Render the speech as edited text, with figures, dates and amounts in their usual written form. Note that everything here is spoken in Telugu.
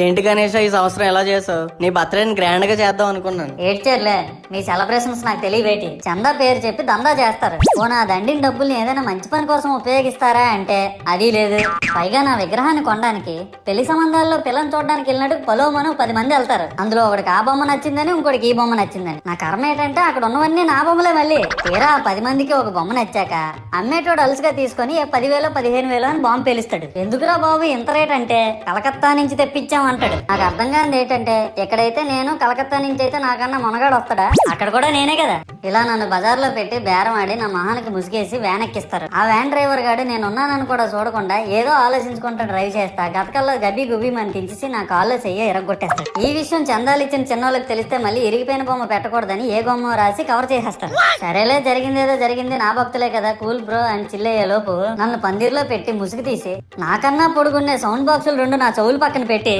ఏంటి గణేష్ ఈ సంవత్సరం ఎలా చేసావు? నీ బర్త్డేని గ్రాండ్ గా చేద్దాం అనుకున్నాను. ఏడ్చేర్లే, మీ సెలబ్రేషన్స్ నాకు తెలియవేటి. చందా పేరు చెప్పి దందా చేస్తారు. ఓ నా దండిన డబ్బుల్ని ఏదైనా మంచి పని కోసం ఉపయోగిస్తారా అంటే అది లేదు. పైగా నా విగ్రహాన్ని కొనడానికి పెళ్లి సంబంధాల్లో పిల్లని చూడడానికి వెళ్ళినట్టు పొలోమను 10 మంది వెళ్తారు. అందులో ఒకడికి ఆ బొమ్మ నచ్చిందని, ఇంకోటికి ఈ బొమ్మ నచ్చిందని. నా కర్మ ఏంటంటే అక్కడ ఉన్నవన్నీ నా బొమ్మలే. మళ్ళీ తీరా 10 మందికి ఒక బొమ్మ నచ్చాక అమ్మేటోడు అలుసుగా తీసుకొని 10,000 15,000 అని బాంబు పేలుస్తాడు. ఎందుకురా బాబు ఇంత రేట్ అంటే కలకత్తా నుంచి తెప్పించామంటాడు. నాకు అర్థం కానిది ఏంటంటే ఎక్కడైతే నేను కలకత్తా నుంచి అయితే నాకన్నా మొనగాడు వస్తాడా, అక్కడ కూడా నేనే కదా. ఇలా నన్ను బజార్లో పెట్టి బేరం ఆడి నా మొహానికి ముసుగేసి వ్యాన్ ఎక్కిస్తారు. ఆ వ్యాన్ డ్రైవర్ గాడు నేనున్నానని కూడా చూడకుండా ఏదో ఆలోచించుకుంటూ డ్రైవ్ చేస్తా గతకల్లో గబ్బి గుబ్బి మన తించేసి నా కాల్లో చెయ్యి ఎరగొట్టేస్తాడు. ఈ విషయం చందాలు ఇచ్చిన చిన్నోళ్ళకి తెలిస్తే మళ్ళీ ఇరిగిపోయిన బొమ్మ పెట్టకూడదని ఏ బొమ్మ రాసి కవర్ చేసేస్తాడు. సరేలే, జరిగిందేదో జరిగింది, నా భక్తులే కదా, కూల్ బ్రో అని చిల్లయ్యే లోపు నన్ను పందిర్లో పెట్టి ముసుగు తీసి నాకన్నా పొడుగున్నే సౌండ్ బాక్సులు 2 నా చెవులు పక్కన పెట్టి